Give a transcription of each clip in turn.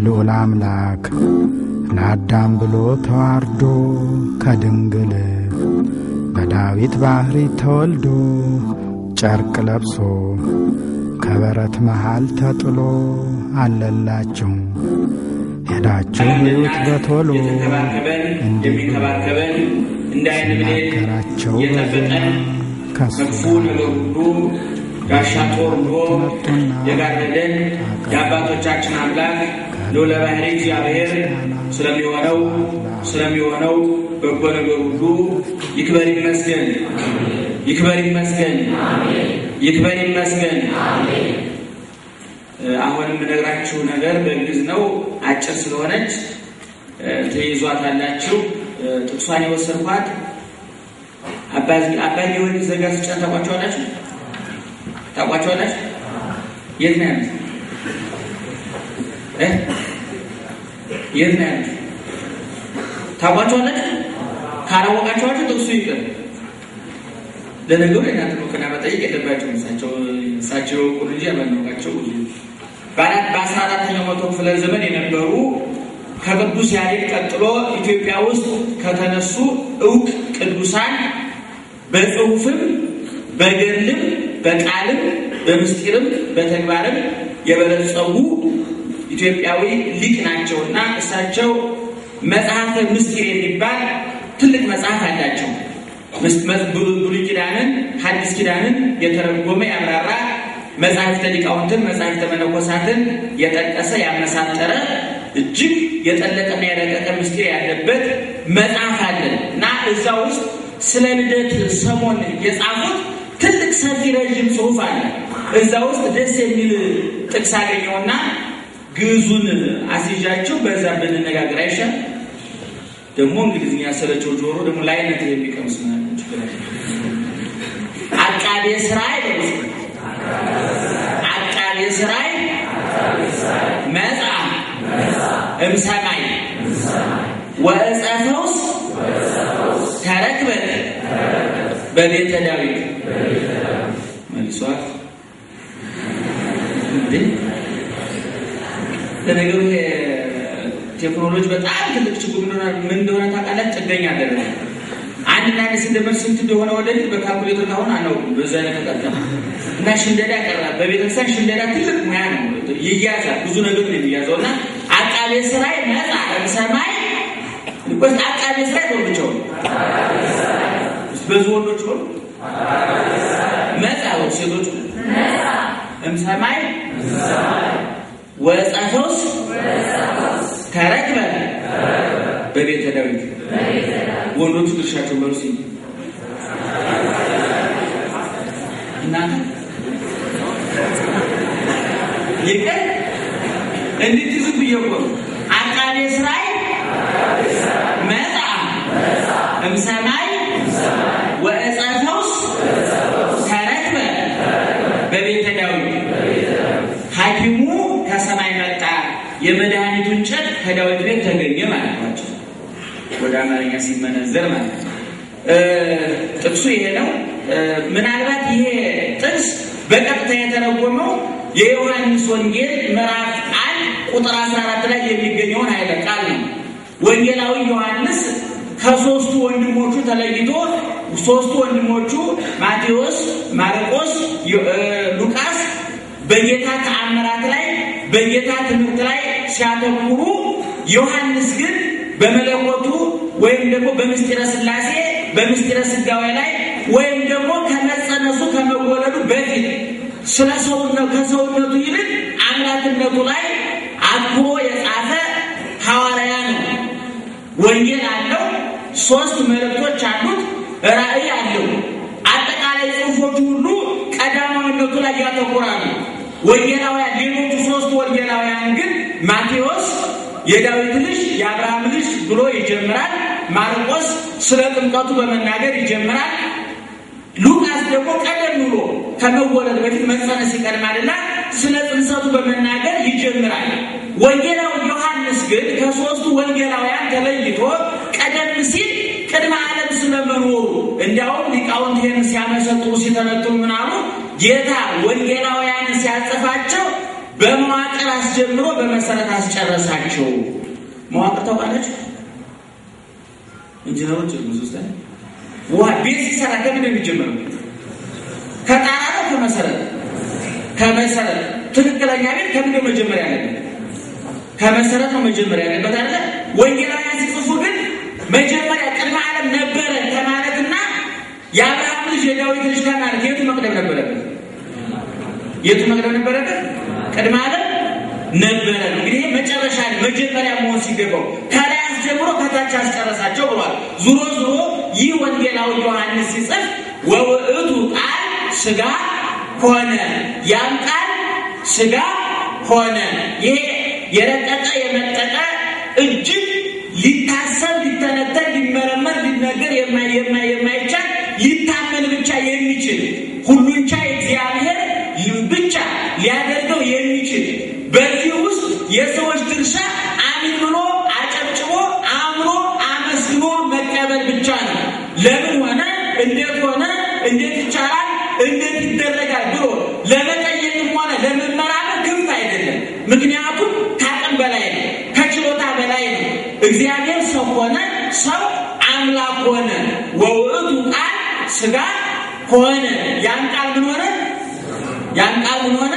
ልዑል አምላክ ለአዳም ብሎ ተዋርዶ ከድንግል በዳዊት ባህሪ ተወልዶ ጨርቅ ለብሶ ከበረት መሃል ተጥሎ አለላችሁ ሄዳችሁ ሕይወት በቶሎ እንደሚከባከበን እንዳይንብሌት የጠበቀን ከፉ ነገር ሁሉ ጋሻ ጦር ሆኖ የጋረደን የአባቶቻችን አምላክ ልዑለ ባሕርይ እግዚአብሔር ስለሚሆነው በጎ ነገር ሁሉ ይክበር ይመስገን። ይክበር ይመስገን። ይክበር ይመስገን። አሁንም ነገራችሁ ነገር በግዕዝ ነው አጭር ስለሆነች ተይዟታላችሁ። ጥቅሷን የወሰድኳት አባይ የሆነ ዘጋስጫ ታቋቸዋላችሁ ታቋቸዋላችሁ የት ነው ያሉት? የት ነው ያሉት? ታቋቸዋላችሁ? ካላወቃችኋቸው ጥቅሱ ይቅር። ለነገሩ እናንተ ነው ከና መጠየቅ የለባችሁም። እሳቸው ቁልጂ ያመናውቃቸው በ14ኛው መቶ ክፍለ ዘመን የነበሩ ከቅዱስ ያሬድ ቀጥሎ ኢትዮጵያ ውስጥ ከተነሱ ዕውቅ ቅዱሳን በጽሑፍም በገድልም በቃልም በምስጢርም በተግባርም የበለጸጉ ኢትዮጵያዊ ሊቅ ናቸውና እሳቸው መጽሐፈ ምስጢር የሚባል ትልቅ መጽሐፍ አላቸው። ብሉይ ኪዳንን ሐዲስ ኪዳንን የተረጎመ ያብራራ መጽሐፍተ ሊቃውንትን መጽሐፍተ መነኮሳትን የጠቀሰ ያመሳጠረ እጅግ የጠለቀና የረቀቀ ምስጢር ያለበት መጽሐፍ አለ እና እዛ ውስጥ ስለ ልደት ሰሞን የጻፉት ትልቅ ሰፊ ረጅም ጽሑፍ አለ። እዛ ውስጥ ደስ የሚል ጥቅስ አገኘውና ግዕዙን አስይዣችሁ በዛ ብንነጋገር አይሻልም? ደግሞ እንግሊዝኛ ያሰለቸው ጆሮ ደግሞ ላይነት የሚቀምስ ነው ችግር አቃቤ ሥራይ መጣ እምሰማይ ወዕፀ ፈውስ ተረክበት በቤተ ዳዊት መልሷት እንዴ ለነገሩ ቴክኖሎጂ በጣም ትልቅ ችግር ምን እንደሆነ ታውቃላችሁ? ጥገኛ አይደለም። አንድ ላይ ሲደመር ስንት እንደሆነ ወደዚህ በካልኩሌተር ካሁን አናውቅም። በዛ ላይ ተቀጣጣ እና ሽንደዳ ቀርባ በቤተክርስቲያን ሽንደዳ ትልቅ ሙያ ነው። ይያዛል ብዙ ነገር ነው የሚያዘውና አቃቤ ሥራይ መጣ ሰማይ ልቆስ አቃቤ ሥራይ ወልብቸው ብዙ ወንዶች ሁሉ መጣ ሴቶች መጣ ሰማይ ወዕፀ ፈውስ ተረክበ በቤተ ዳዊት ወንዶቹ ድርሻቸው በርሲ እናንተ ይቀር እንዴት ዝም ብየቆ አቃቤ ሥራይ መጣ እምሰማይ ወዕፀ ፈውስ ተረክበ በቤተ ዳዊት ሐኪሙ ከሰማይ መጣ የመድኃኒቱ እንጨት ከዳዊት ቤት ተገኘ ማለት ነው። ወደ አማርኛ ሲመነዘር ማለት ጥቅሱ ይሄ ነው። ምናልባት ይሄ ጥቅስ በቀጥታ የተረጎመው የዮሐንስ ወንጌል ምዕራፍ 1 ቁጥር 14 ላይ የሚገኘውን ኃይለ ቃል ነው። ወንጌላዊ ዮሐንስ ከሶስቱ ወንድሞቹ ተለይቶ ሶስቱ ወንድሞቹ ማቴዎስ፣ ማርቆስ፣ ሉቃስ በጌታ ተአምራት ላይ በጌታ ትምህርት ላይ ሲያተኩሩ ዮሐንስ ግን በመለኮቱ ወይም ደግሞ በምስጢረ ሥላሴ በምስጢረ ሥጋዌ ላይ ወይም ደግሞ ከመጸነሱ ከመወለዱ በፊት ስለ ሰውነቱ ከሰውነቱ ይልቅ አምላክነቱ ላይ አትኩሮ የጻፈ ሐዋርያ ነው። ወንጌል አለው፣ 3 መልእክቶች አሉት፣ ራእይ አለው። አጠቃላይ ጽሑፎቹ ሁሉ ቀዳማዊነቱ ላይ ያተኩራሉ። ወንጌላውያን ሌሎቹ 3 ወንጌላውያን ግን ማቴዎስ የዳዊት ልጅ የአብርሃም ልጅ ብሎ ይጀምራል። ማርቆስ ስለ ጥምቀቱ በመናገር ይጀምራል። ሉቃስ ደግሞ ቀደም ብሎ ከመወለድ በፊት መጸነስ ይቀድማልና ስለ ጽንሰቱ በመናገር ይጀምራል። ወንጌላው ዮሐንስ ግን ከሶስቱ ወንጌላውያን ተለይቶ ቀደም ሲል ቅድመ ዓለም ስለመኖሩ እንዲያውም ሊቃውንት ይህን ሲያመሰጥሩ ሲተነትኑ ምናሉ ጌታ ወንጌላውያን ሲያጽፋቸው በመዋቅር አስጀምሮ በመሰረት አስጨረሳቸው። መዋቅር ታውቃላችሁ? ኢንጂነሮች ሙዙስታን ቤት ሲሰራ ከምን የሚጀምረው? ከጣራ ነው ከመሰረት? ከመሰረት። ትክክለኛ ቤት ከምን መጀመሪያ ያለ? ከመሰረት ነው መጀመሪያ ያለበት አይደል? ወንጌላውያን ሲጽፉ ግን መጀመሪያ ቅድመ ዓለም ነበረ ከማለትና የአብርሃም ልጅ የዳዊት ልጅ ከማለት የቱ መቅደም ነበረበት? የቱ መቅደም ነበረበት? ቅድመ ዓለም ነበረ። እንግዲህ መጨረሻ መጀመሪያ መሆን ሲገባው ከላይ አስጀምሮ ከታች አስጨረሳቸው ብሏል። ዙሮ ዙሮ ይህ ወንጌላዊ ዮሐንስ ሲጽፍ ወውእቱ ቃል ሥጋ ሆነ፣ ያም ቃል ሥጋ ሆነ። ይሄ የረቀቀ የመጠቀ እጅግ ሊታሰብ ሊተነተን ሊመረመር ሊነገር የማይቻል ሊታመን ብቻ የሚችል ሁሉን ቻይ እግዚአብሔር ብቻ ሊያደርገው የሚችል በዚህ ውስጥ የሰዎች ድርሻ አሚን ብሎ አጨብጭቦ አምኖ አመስግኖ መቀበል ብቻ ነው። ለምን ሆነ፣ እንዴት ሆነ፣ እንዴት ይቻላል፣ እንዴት ይደረጋል ብሎ ለመጠየቅም ሆነ ለመመራመር ክፍት አይደለም። ምክንያቱም ከአቅም በላይ ነው፣ ከችሎታ በላይ ነው። እግዚአብሔር ሰው ሆነ፣ ሰው አምላክ ሆነ። ወውእቱ ቃል ሥጋ ሆነ፣ ያን ቃል ምን ሆነ? ያን ቃል ምን ሆነ?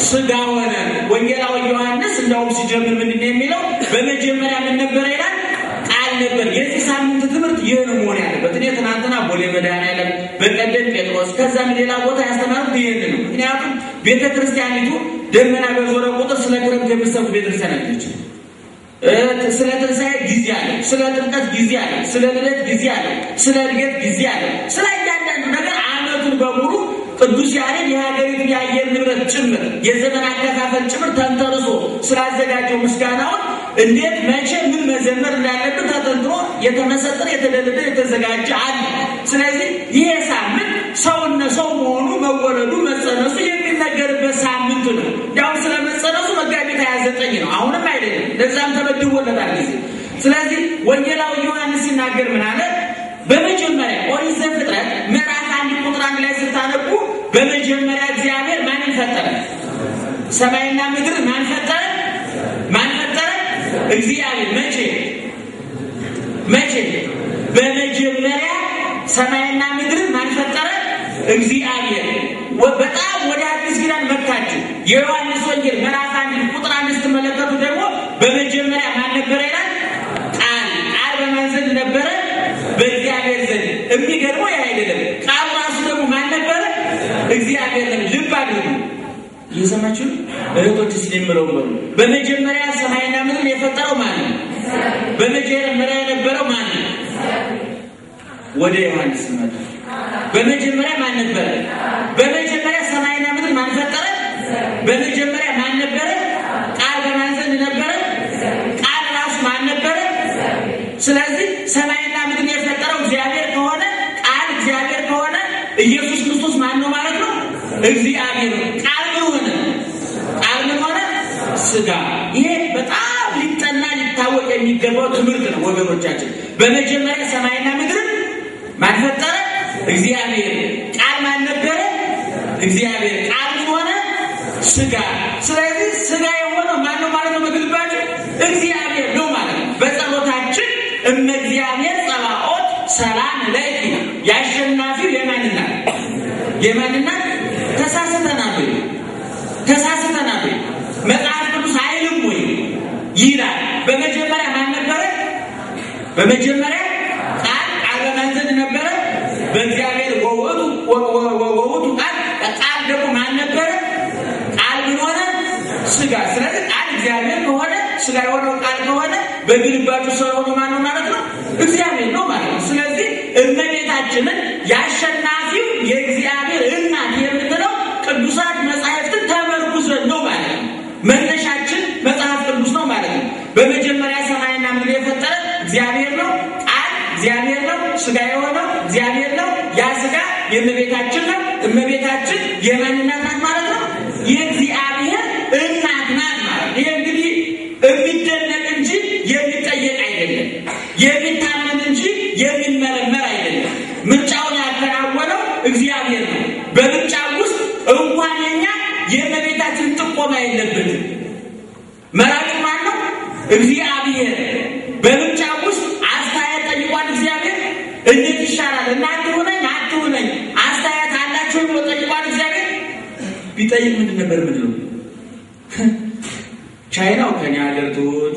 ሥጋ ሆነ። ወንጌላዊ ዮሐንስ እንደውም ሲጀምር ምንድነው የሚለው? በመጀመሪያ ምን ነበር ይላል? ቃል ነበር። የዚህ ሳምንት ትምህርት ይሄ ነው መሆን ያለበት። እኔ ትናንትና ቦሌ መድኃኔዓለም በቀደም ጴጥሮስ ከዛም ሌላ ቦታ ያስተማሩት ይሄን ነው። ምክንያቱም ቤተክርስቲያኒቱ ደመና በዞረ ቁጥር ስለ ክረምት የምትሰብክ ቤተክርስቲያን አለች። ስለ ትንሣኤ ጊዜ አለ፣ ስለ ጥምቀት ጊዜ አለ፣ ስለ ልደት ጊዜ አለ፣ ስለ እድገት ጊዜ አለ። ስለ እያንዳንዱ ነገር ዓመቱን በሙሉ ቅዱስ ያሬድ የሀገሪቱ የአየር ንብረት ጭምር የዘመን አከፋፈል ጭምር ተንተርሶ ስላዘጋጀው ምስጋናውን እንዴት መቼ ምን መዘመር እንዳለበት ተጠንቶ የተመሰጠረ የተደለደ የተዘጋጀ አለ። ስለዚህ ይሄ ሳምንት ሰውና ሰው መሆኑ መወለዱ መጸነሱ የሚነገርበት ሳምንት ነው። ያው ስለ መጸነሱ መጋቢት 29 ነው፣ አሁንም አይደለም፣ ለዛም ተመድቦለታል ጊዜ። ስለዚህ ወንጌላዊ ዮሐንስ ሲናገር ምን አለ? በመጀመሪያ ኦሪት ዘፍጥረት ምዕራፍ 1 ቁጥር 1 ላይ ስታነቡ በመጀመሪያ እግዚአብሔር ማንን ፈጠረ? ሰማይና ምድር ማን ፈጠረ? ማን ፈጠረ? እግዚአብሔር። መቼ? በመጀመሪያ ሰማይና ምድር ማን ፈጠረ? እግዚአብሔር። በጣም ወደ አዲስ ኪዳን መጥታችሁ የዮሐንስ ወንጌል ምዕራፍ 1 ቁጥር 1 ስትመለከቱ ደግሞ በመጀመሪያ ማን ነበረ ይላል? ቃል በማን ዘንድ ነበረ? በእግዚአብሔር ዘንድ። የሚገርመው ያ አይደለም፣ ቃል ራሱ ደግሞ ማን ነበረ? እግዚአብሔር ነው። ልብ አድርጉ። እየሰማችሁ እህቶች ሲለምረው በመጀመሪያ ሰማይና ምድር የፈጠረው ማን ነው? በመጀመሪያ የነበረው ማን ነው? ወደ ዮሐንስ መጣ። በመጀመሪያ ማን ነበረ? በመጀመሪያ ሰማይና ምድር ማን ፈጠረ? በመጀመሪያ ማን ነበረ? ቃል በማን ዘንድ ነበረ? ቃል ራሱ ማን ነበረ? ስለዚህ ሰማይና ምድር የፈጠረው እግዚአብሔር ከሆነ ቃል እግዚአብሔር ከሆነ ኢየሱስ ክርስቶስ ማን ነው ማለት ነው? እግዚአብሔር ነው። ቃል ምን ሆነ? ቃል ምን ሆነ? ሥጋ። ይሄ በጣም ሊጠና ሊታወቅ የሚገባው ትምህርት ነው ወገኖቻችን። በመጀመሪያ ሰማይና ምድር ማን ፈጠረ? እግዚአብሔር። ቃል ማን ነበረ? እግዚአብሔር። ቃል ምን ሆነ? ሥጋ። ስለዚህ ሥጋ የሆነው ማን ነው ማለት ነው? በግልባጭ እግዚአብሔር ነው ማለት ነው። በጸሎታችን እግዚአብሔር ጸባኦት ሰላም ለኪ ያሸናፊው የማንና ተሳስተናል። መጽሐፍ ቅዱስ አይልም ወይ ይላል። በመጀመሪያ ማን ነበረ? በመጀመሪያ ቃል በማን ዘንድ ነበረ? በእግዚአብሔር። ወውእቱ ቃል ደግሞ ማን ነበረ? ቃል ምን ሆነ? ሥጋ። ስለዚህ ቃል እግዚአብሔር ከሆነ ሥጋ የሆነው ቃል ከሆነ በግልባጩ ሰው የሆነው ማን ነው ማለት ነው? እግዚአብሔር ነው ማለት ነው። ስለዚህ እመቤታችንን ያሸናፊው የእግዚአብሔር እናት የምንለው ቅዱሳት መጻሕፍትን ተመርኩዘን ነው ማለት ነው። መነሻችን መጽሐፍ ቅዱስ ነው ማለት ነው። በመጀመሪያ ሰማይና ምድር የፈጠረ እግዚአብሔር ነው። ቃል እግዚአብሔር ነው። ሥጋ የሆነው እግዚአብሔር ነው። ያ ሥጋ የእመቤታችን ነው። እመቤታችን የማን እናት ናት ማለት ነው? የእግዚአብሔር መቆም አይለበትም መራጭ ማን ነው እግዚአብሔር በምርጫ ውስጥ አስተያየት ጠይቋል እግዚአብሔር እንዴት ይሻላል እናንተ ሆነኝ አስተያየት አላችሁ ብሎ ጠይቋል እግዚአብሔር ቢጠይቅ ምንድን ነበር ምንድነው ቻይናው ከኛ ሀገር ትሁን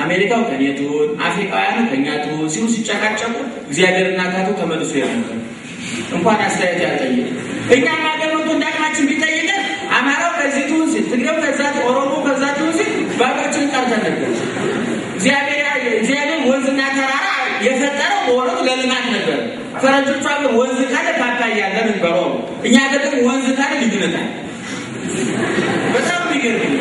አሜሪካው ከኛ ትሁን አፍሪካውያኑ ከኛ ትሁን ሲሉ ሲጨቃጨቁ እግዚአብሔርና ታቱ ተመልሶ ያመጣል እንኳን አስተያየት ያልጠየቀ እኛ ሀገር ነው እንዳቅማችን ቢጠይቅ አማራው ከዚህ ትሁን ሲል ትግሬው ከዛ ኦሮሞ ከዛ ትሁን ሲል ባባችን ቀርተን ነበር እግዚአብሔር ወንዝና ተራራ የፈጠረው ወሮት ለልማት ነበር ፈረንጆቹ ሀገር ወንዝ ካለ ፓፓያ ያለ ነበር እኛ ሀገር ወንዝ ካለ ልጅነታል በጣም ይገርም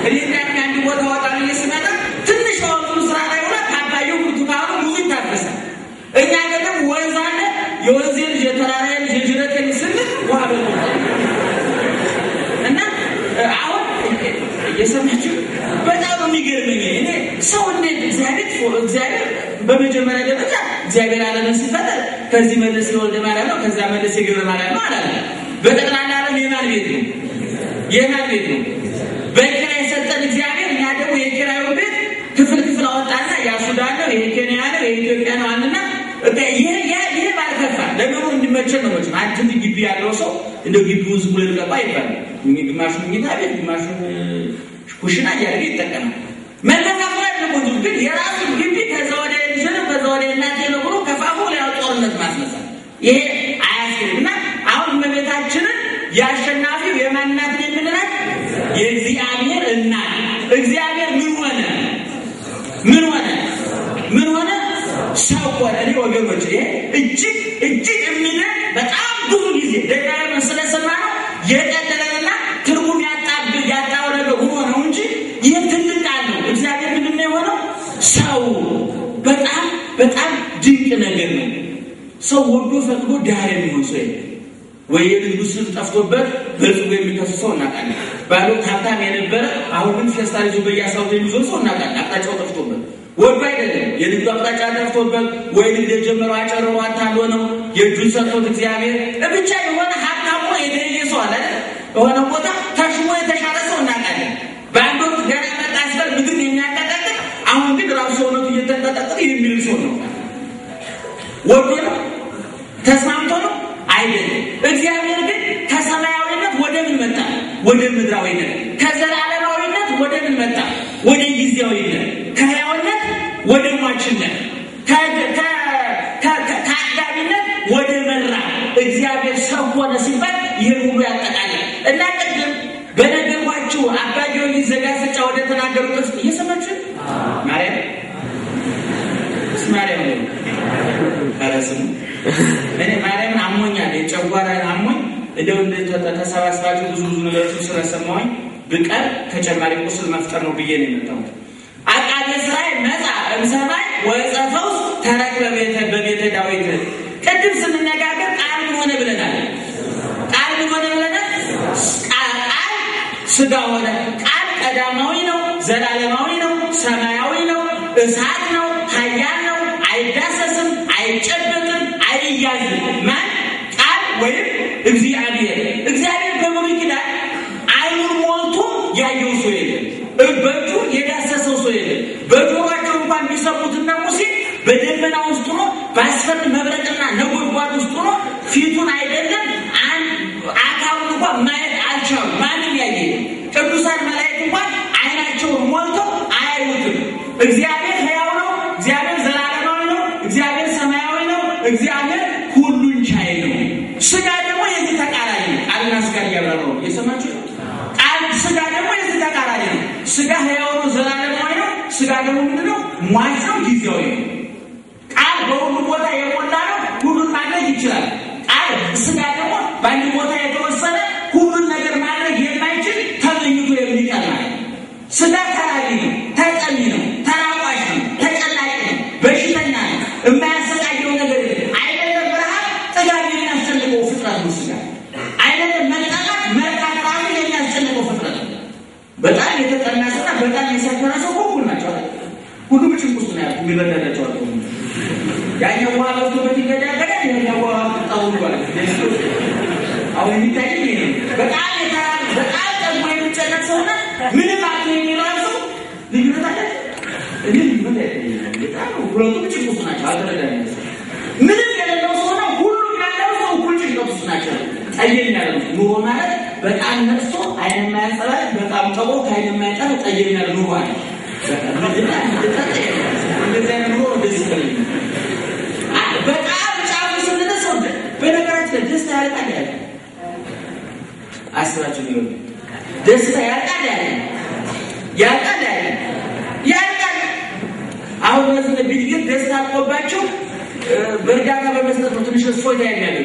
እኔ አንድ ቦታ ወጣን እየሰማና ትንሽ ወንዙ ስራ ላይ ሆነ ፓፓያው ብርቱካኑ ሙሉ ይታፈሳል እኛ ሀገር ወንዝ አለ የወንዝ ልጅ ተራራ ልጅ ጅረት ስል ውሃ እና አሁን እየሰማችሁ በጣም የሚገርመኝ እኔ ሰው እንዴት እግዚአብሔር በመጀመሪያ ደረጃ እግዚአብሔር ዓለምን ሲፈጥር ከዚህ መለስ የወልደ ማርያም ነው ከዛ መለስ የገብረ ማርያም ነው አላለ በጠቅላላ ዓለም የማን ቤት ነው በኪራይ የሰጠን እግዚአብሔር እኛ ደግሞ የኪራዩ ቤት ክፍል አወጣና ያሱዳን ነው የኬንያ ነው የኢትዮጵያ ነው አንና ይሄ ባልከፋ ለምን እንዲመቸን ነው ማለት አንተ ግቢ ያለው ሰው እንደ ግቢው ዝም ብሎ ለቀባ ይባላል ግማሹ ምኝታ ቤት ግማሹ ኩሽና ያደርግ ይጠቀማል መለካፋት ነው ግን የራሱ ግቢ ከዛ ወደ እናቴ ነው ብሎ ከፋፉ ላይ ጦርነት ማስነሳት ይሄ አያስፈልግና አሁን እመቤታችንን ያሸናፊው የማንናት የምንላት የእግዚአብሔር እናት እግዚአብሔር ምን ሆነ ሰው ሆነ እኔ ወገኖች ይሄ እጅግ የሚነቅ በጣም ብዙ ጊዜ ደጋግመን ስለሰማነው የቀጠለና ትርጉም ያጣው ነገር ሆኖ ነው እንጂ ይሄ ትልቅ ነው እግዚአብሔር ምንድን ነው የሆነው ሰው በጣም ድንቅ ነገር ነው ሰው ወዶ ፈቅዶ ዳር የሚሆን ሰው ወይ የልብስ ጠፍቶበት በልጽጎ የሚከሰው እናቃለን ባሉ ታታም የነበረ አሁን ግን ፈስታሪዙ በያሳው የሚዞር ሰው እናቃለን አቅጣጫው ጠፍቶበት ወዶ አይደለም የልብ አቅጣጫ ጠፍቶበት ወይ ልጅ የጀመረው አጨረው አታሎ ነው የጁን ሰጥቶት እግዚአብሔር ብቻ የሆነ ሀብታሙ የደለ ሰው አለ የሆነ ቦታ ተሽሞ የተሻለ ሰው እናቃለን ባንዶ ገና መጣስበር ምድር የሚያቀጣጥቅ አሁን ግን ራሱ ነው እየተንቀጠቀጠ የሚል ሰው ነው ወዶ ነው ተስማምቶ ነው አይደለም እግዚአብሔር ግን ከሰማያዊነት ወደ ምን መጣ ወደ ምድራዊነት ከዘላለማዊነት ወደ ምን መጣ ወደ ጊዜያዊነት ከሕያውነት ወደ ሟችነት ከአዳቢነት ወደ መራ እግዚአብሔር ሰው ሆነ ሲባል ይሄን ሁሉ ያጠቃልላል እና ቅድም በነገርኳችሁ አባጆ ይዘጋፈጫ ወደ ተናገሩት እየሰማችሁ ማርያም ካላስሙ እኔ ማርያም አሞኛል የጨጓራ አሞኝ እንደው ተሰባስባችሁ ብዙ ነገሮች ስለሰማሁኝ በቀር ተጨማሪ ቁስል መፍጠር ነው ብዬ ነው የመጣሁት አቃቤ ሥራይ መጻ እንሰማይ ወጸፈውስ ተረክ በቤተ ዳዊት ቅድም ስንነጋገር ቃል ሆነ ብለናል ቃል ስጋ ሆነ ቃል ቀዳማዊ ነው ዘላለማዊ ነው ሰማያዊ ነው እሳት ነው ኃያል ነው አይዳሰስም አይጨበጥም አይያዝም ማን ቃል ወይም እግዚአብሔር በሙሉ ኪዳን አይኑን ሞልቶ ያየው ሰው የለም በእጁ የዳሰሰው ሰው የለም በጆሮአቸው እንኳን ቢሰሙትና ሙሴ በደመና ውስጥ ሆኖ ባስፈር መብረቅና ነጎድጓድ ውስጥ ሆኖ ፊቱን አይደለም አካሉን እንኳን ማየት አልቻሉም ማንም ያየ ቅዱሳን መላእክት እንኳን አይናቸውን ሞልተው አያዩትም እግዚአብሔር ሕያው ነው እግዚአብሔር ዘላለማዊ ነው እግዚአብሔር ሰማያዊ ነው እግዚአብሔር ሁሉን ቻይ ነው ስጋ ደግሞ የዚህ ተቃራኒ ነው ቃልና ስጋ ያብራራው የሰማችሁ ቃል ስጋ ደግሞ የዚህ ተቃራኒ ነው ስጋ ሕያው ነው ዘላለማዊ ነው ስጋ ደግሞ ምንድነው ሟች ነው ጊዜያዊ ነው ቃል በሁሉ ቦታ የሞላ ነው ሁሉን ማድረግ ይችላል ቃል ስጋ ደግሞ በአንድ ቦታ የተወሰነ ሁሉን ነገር ማድረግ የማይችል ተመኝቶ የሚቀር ማለት ስጋ ተራጊ ነው ተጠሚ ነው ተራቋሽ ነው ተጨላቂ ነው በሽተኛ ነው የማያሰቃየው ነገር አይደለም ረሃብ ጥጋብ የሚያስጨንቀው ፍጥረት ነው ስጋ አይደለም መጠላት መርካት ራሱ የሚያስጨንቀው ፍጥረት ነው በጣም የተጠናሰና በጣም የሰከረ ሰው ሁሉ ናቸው ሁሉ ጭንቁስ ነው ያለው የሚረዳዳቸው አሉ ያኛው ውሃ በቶበት ይገዳገዳ ያኛው ውሃ ታውሉ ማለት ነው አሁን የሚታየው በጣም ጠግቦ የሚጨነቅ ሰው እንግዲህ ምን በጣም ሁለቱም ጭንቁስ ናቸው አልተረዳንም ምንም የሌለው ሰው ነው ሁሉም ያለው ሰው ሁሉ ጭንቁስ ናቸው ጠየም ያለው ኑሮ ማለት በጣም ነፍሶ አይን ማያጸራ በጣም ጠቦ ከአይን ማያጸራ ጠየም ያለው ኑሮ አለ በጣም ጫፍ ስለነሰው በነገራችን ደስታ ያልቃል አስራችሁ ነው ደስታ ያልቃል አሁን ለዚህ ቢዲግር ደስታ አቆባቸው በእርዳታ በመስጠት ነው ትንሽ ፎይታ ያገኛሉ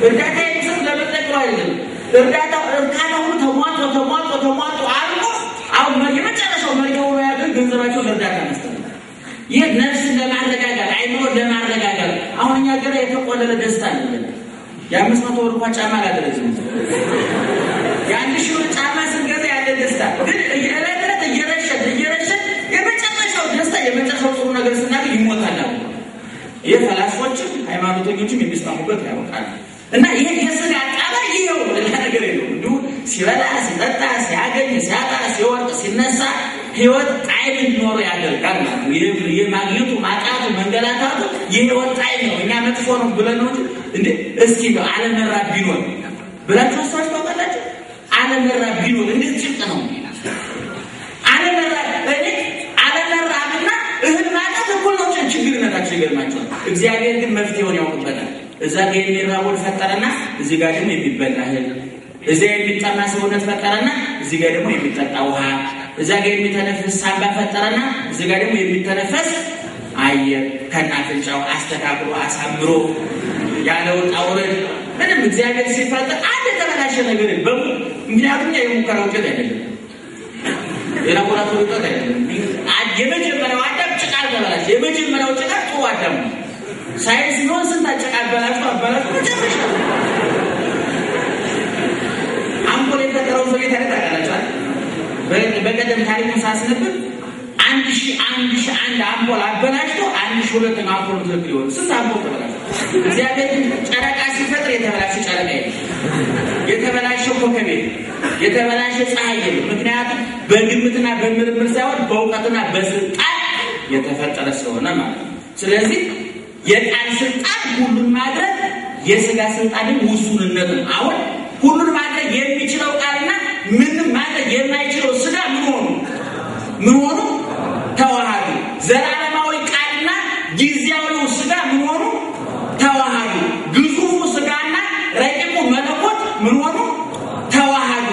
እርዳታ ይሰጥ ለመጠቀም አይደለም እርዳታ እርካታው ተሟጦ አልቆ አሁን የመጨረሻው መርገው ያገኝ ገንዘባቸው ለእርዳታ መስጠት ይህ ነፍስ ለማረጋጋት አይምሮ ለማረጋጋት አሁን እኛ ገረ የተቆለለ ደስታ አለ ያ500 ብር እንኳን ጫማ አላደረግም ያን ሺህ ብር ጫማ ስንገዛ ያለ ደስታ ግን እየለተለ እየረሸ የመጨረሻው ጥሩ ነገር ስናገኝ ይሞታል የፈላስፎችም ሃይማኖተኞችም የሚስማሙበት ያውቃል እና ይሄ የስጋ ጣባ ይሄው ነገር ነው እንዱ ሲበላ ሲጠጣ ሲያገኝ ሲያጣ ሲወርቅ ሲነሳ ህይወት ጣይም ኖር ያደርጋል ማለት ነው የማግኘቱ ማጣቱ መንገላታቱ የህይወት ጣይም ነው እኛ መጥፎ ነው ብለን ነው እንዴ እስኪ ዓለምራ ቢኖር ብላችሁ አሳች ተባላችሁ ዓለምራ ቢኖር እንዴት ጭንቅ ነው ዓለምራ ዓለምራና እህል ማጣት ሁሉ ነው ችግር ነታችሁ ይገርማችኋል እግዚአብሔር ግን መፍትሄውን ያውቅበታል እዛ ጋር የሚራቦል ፈጠረና እዚህ ጋር ደግሞ የሚበላ እህል እዚህ የሚጠማ ሰውነት ፈጠረና እዚህ ጋር ደግሞ የሚጠጣ ውሃ እዛ ጋር የሚተነፍስ ሳንባ ፈጠረና እዚህ ጋር ደግሞ የሚተነፈስ አየር ከናፍንጫው አስተካክሎ አሳምሮ ያለው ጣውረድ ምንም እግዚአብሔር ሲፈጠር አንድ ተበላሸ ነገር በሙ ምክንያቱም የሙከራ ውጤት አይደለም የላቦራቶሪ ውጤት አይደለም የመጀመሪያው አዳም ጭቃ ተበላሸ የመጀመሪያው ጭቃ ጥሩ አዳም ሳይንስ ነው ስንት ጭቃ አበላሽቶ መጨረሻ አምፖል የተጠራው ሰው ታሪካላችሁ በቀደም ታሪኩን ሳስነብብ 1001 አምፖል አበላሽቶ 1002 አምፖል ተብሎ ስንት አምፖል ተበላሽቶ እግዚአብሔር ጨረቃ ሲፈጥር የተበላሸ ጨረቃ የተበላሸ ኮከብ የተበላሸ ፀሐይ ምክንያቱም በግምትና በምርምር ሳይሆን በእውቀትና በስልጣን የተፈጠረ ስለሆነ ማለት ነው ስለዚህ የቃል ስልጣን ሁሉን ማድረግ የሥጋ ስልጣንን ውሱንነት ነው አሁን ሁሉን ማድረግ የሚችለው ቃልና ምንም ማድረግ የማይችለው ሥጋ ምን ሆኖ ተዋሃዱ ዘላለማዊ ቃልና ጊዜያዊው ሥጋ ምን ሆኖ ተዋሃዱ ግዙፉ ሥጋና ረቂቁ መለኮት ምን ሆኖ ተዋሃዱ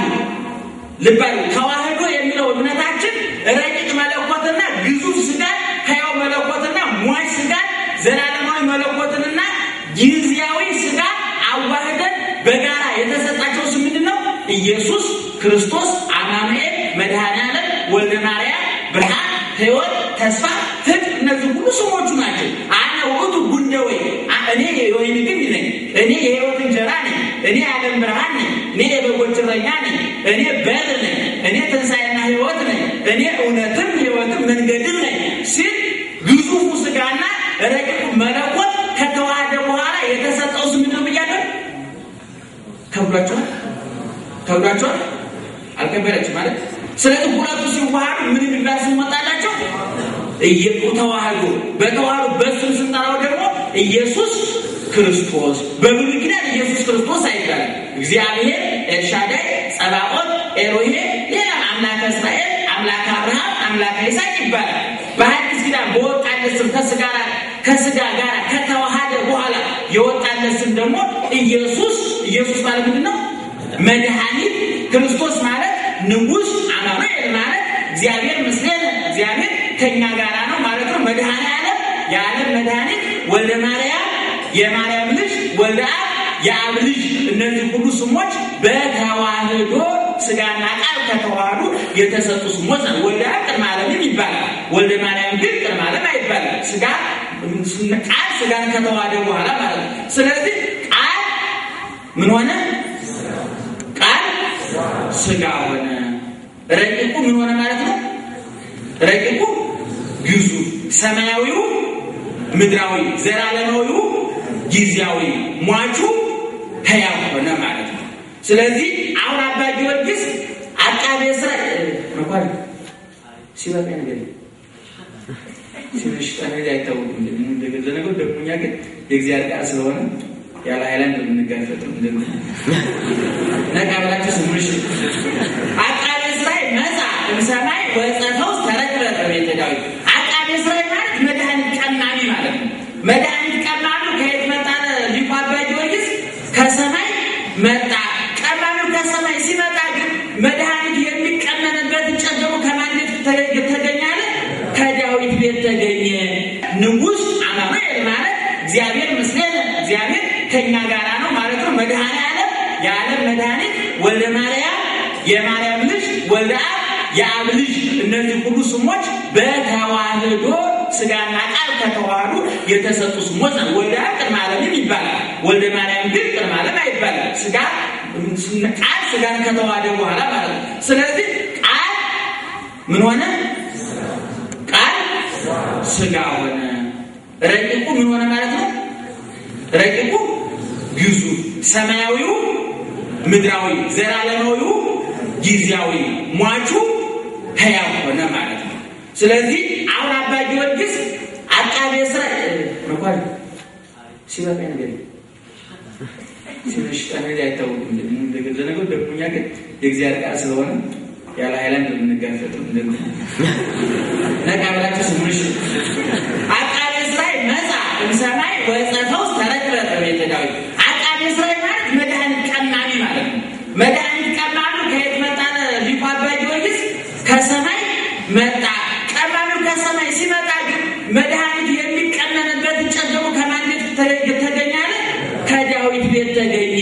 ልባሉ ተዋህዶ የሚለው እምነታችን ረቂቅ መለኮትና ግዙፍ ሥጋ ሕያው መለኮትና ሟች ሥጋ ዘላለማዊ መለኮትና ጊዜያዊ ሥጋ አዋህደን በጋራ የተሰጣቸው ስም ምንድነው ኢየሱስ ክርስቶስ አማኑኤል መድኃኒዓለም ወልደ ማርያም ብርሃን ሕይወት ተስፋ ፍቅር እነዚህ ሁሉ ስሞቹ ናቸው አነ ውእቱ ጉንደወይ እኔ የወይን ግንድ ነኝ እኔ የሕይወት እንጀራ ነኝ እኔ የዓለም ብርሃን ነኝ እኔ የበጎች እረኛ ነኝ እኔ በር ነኝ እኔ ትንሣኤና ሕይወት ነኝ እኔ እውነትም ሕይወትም መንገድም ነኝ ሲል ግዙፉ ሥጋና ረቂቁ መለኮት ከተዋሃደ በኋላ የተሰጠው ስም ምንድነው ብያለሁ ከብዷቸዋል አልከበረችም ማለት ስለዚህ ሁለቱ ሲዋሃዱ ምን ይባል ሲመጣላቸው ተዋሃዱ በተዋሃዱ በስም ስንጠራው ደግሞ ኢየሱስ ክርስቶስ በብሉይ ኪዳን ኢየሱስ ክርስቶስ አይባልም እግዚአብሔር ኤልሻዳይ ጸባኦት ኤሎሄ ሌላ አምላከ እስራኤል አምላከ አብርሃም አምላከ ይስሐቅ ይባላል በሐዲስ ኪዳን በወጣለት ስም ከሥጋ ጋር ከተዋሃደ በኋላ የወጣለት ስም ደግሞ ኢየሱስ ማለት ምንድነው መድኃኒት ክርስቶስ ማለት ንጉስ አማኑኤል ማለት እግዚአብሔር ምስሌነ እግዚአብሔር ከኛ ጋር ነው ማለት ነው መድኃኒዓለም የዓለም መድኃኒት ወልደ ማርያም የማርያም ልጅ ወልደ አብ የአብ ልጅ እነዚህ ሁሉ ስሞች በተዋህዶ ሥጋና ቃል ከተዋህዱ የተሰጡ ስሞች ነው ወልደ አብ ቅድመ ዓለም ይባላል ወልደ ማርያም ግን ቅድመ ዓለም አይባልም ቃል ሥጋን ከተዋህደ በኋላ ማለት ነው ስለዚህ ቃል ምን ሆነ ቃል ሥጋ ሆነ ረቂቁ ምን ሆነ ማለት ነው ረቂቁ ግዙፍ ሰማያዊው ምድራዊ ዘላለማዊው ጊዜያዊ ሟቹ ሕያው ሆነ ማለት ነው ስለዚህ አሁን አባ ጊዮርጊስ አቃቤ ሥራ እንኳን ሲበቃ ነገር ትንሽ ታዲያ አይታወቅም እንደገና ነገር ደግሞኛ ግን የእግዚአብሔር ቃል ስለሆነ ያለ ኃይላን እንደምንጋፈጥ እንደምን ነቃብላችሁ ስሙሽ አቃቤ ሥራይ መጣ በሰማይ ወጸፈው ተረከበ ቤተ ዳዊት አቃቤ ሥራይ ማለት መድኃኒት ቀማሚ ማለት ነው መድኃኒት ቀማሚ ከየት መጣ ሊቁ አባ ጊዮርጊስ ከሰማይ መጣ ቀማሚው ከሰማይ ሲመጣ ግን መድኃኒት የሚቀመንበት እንጨት ደግሞ ከማን ቤት ተገኛለ ከዳዊት ቤት ተገኘ ንጉስ አማኑኤል ማለት እግዚአብሔር ምስሌነ እግዚአብሔር ከኛ ጋራ ነው ማለት ነው መድኃኒት ዓለም የዓለም መድኃኒት ወልደ ማርያም የማርያም ልጅ ወልደ አብ የአብ ልጅ እነዚህ ሁሉ ስሞች በተዋህዶ ስጋና ቃል ከተዋህዱ የተሰጡ ስሞች ነው ወልደ አብ ቅድመ ዓለም ይባላል ወልደ ማርያም ግን ቅድመ ዓለም አይባልም ስጋ ቃል ስጋን ከተዋህደ በኋላ ማለት ነው ስለዚህ ቃል ምን ሆነ ቃል ስጋ ሆነ ረቂቁ ምን ሆነ ማለት ነው ረቂቁ ግዙ ሰማያዊው ምድራዊ ዘላለማዊው ጊዜያዊ ሟቹ ሕያው ሆነ ማለት ነው ስለዚህ አሁን አባ ጊዮርጊስ አቃቤ ሥራይ እንኳን ሲበቃ ነገር ትንሽ ታዲያ አይታወቅም እንደገና ነገር ደግሞኛ ግን የእግዚአብሔር ቃል ስለሆነ ያለ ኃይላን እንደምንጋፈጥ እንደምን ነቃብላችሁ ስሙሽ አቃቤ ሥራይ መጣ በሰማይ ወጸፈው ተረከበ ቤተ ዳዊት አቃቤ ሥራይ ማለት መድኃኒት ቀማሚ ማለት ነው መድኃኒት ቀማሚ ከየት መጣ ሊቁ አባ ጊዮርጊስ ከሰማይ መጣ ቀማሚው ከሰማይ ሲመጣ ግን መድኃኒት የሚቀመንበት እንጨት ደግሞ ከማን ቤት ተገኛለ ከዳዊት ቤት ተገኘ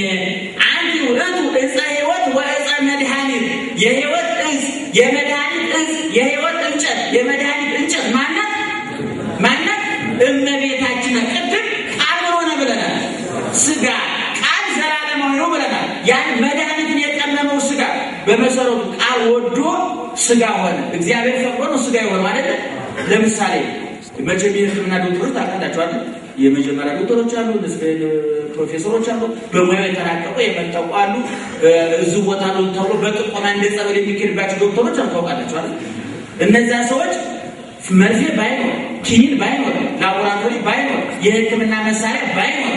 አንድ ውእቱ ዕፀ ሕይወት ወዕፀ መድኃኒት የሕይወት ዕፅ የመድኃኒት ዕፅ የሕይወት እንጨት የመድኃኒት እንጨት ማናት እመቤታችን ቅድም ቃል ሆነ ብለናል ስጋ ቃል ዘላለማዊ ነው ብለናል ያን መድኃኒትን የቀመመው ስጋ በመሰረቱ ቃል ወዶ ስጋ ሆነ እግዚአብሔር ፈቅዶ ነው ስጋ ይሆነ ማለት ለምሳሌ መቼም የሕክምና ዶክተሮች ታውቃላችኋል የመጀመሪያ ዶክተሮች አሉ ፕሮፌሰሮች አሉ በሙያው የተራቀቁ የመጣው አሉ እዚህ ቦታ ነው ተብሎ በጥቆማ እንደጸበል የሚከድባቸው ዶክተሮች ታውቃላችኋል እነዛ ሰዎች መርፌ ባይኖር ኪኒን ባይኖር ላቦራቶሪ ባይኖር የሕክምና መሳሪያ ባይኖር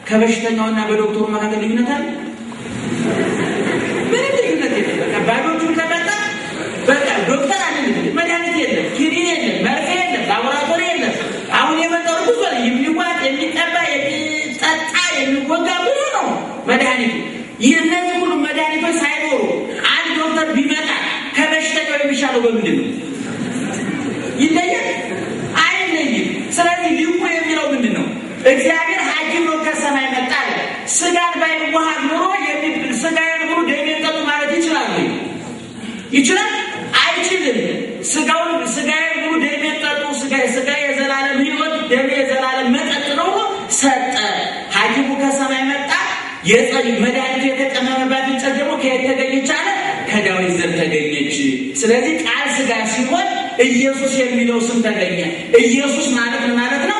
ከበሽተኛውና በዶክተሩ መካከል ልዩነት አለ ምንም ልዩነት የለም ባዶቹ ከመጣ በቃ ዶክተር አይደለም መድኃኒት የለም ኪኒን የለም መርፌ የለም ላቦራቶሪ የለም አሁን የመጣው ብዙ የሚዋጥ የሚጠባ የሚጠጣ የሚወጋ ብዙ ነው መድኃኒቱ እነዚህ ሁሉ መድኃኒቶች ሳይኖሩ አንድ ዶክተር ቢመጣ ከበሽተኛው የሚሻለው በምንድን ነው ይለያል አይለይም ስለዚህ ሊቁ የሚለው ምንድን ነው እግዚአብሔር ሐኪም ነው ከሰማይ መጣ ስጋን ባይዋሃድ ኖሮ ስጋዬን ሁሉ ደሜን ጠጡ ማለት ይችላል አይችልም ስጋዬን ሁሉ ደሜን ጠጡ ስጋ የዘላለም ሕይወት ደሜ የዘላለም መጠጥ ነው ሰጠ ሐኪሙ ከሰማይ መጣ መድኃኒቱ የተቀመመባት እንጨት ደግሞ ከየት ተገኘች አለ ከዳዊት ዘር ተገኘች ስለዚህ ቃል ስጋ ሲሆን ኢየሱስ የሚለው ስም ተገኘ ኢየሱስ ማለት ነው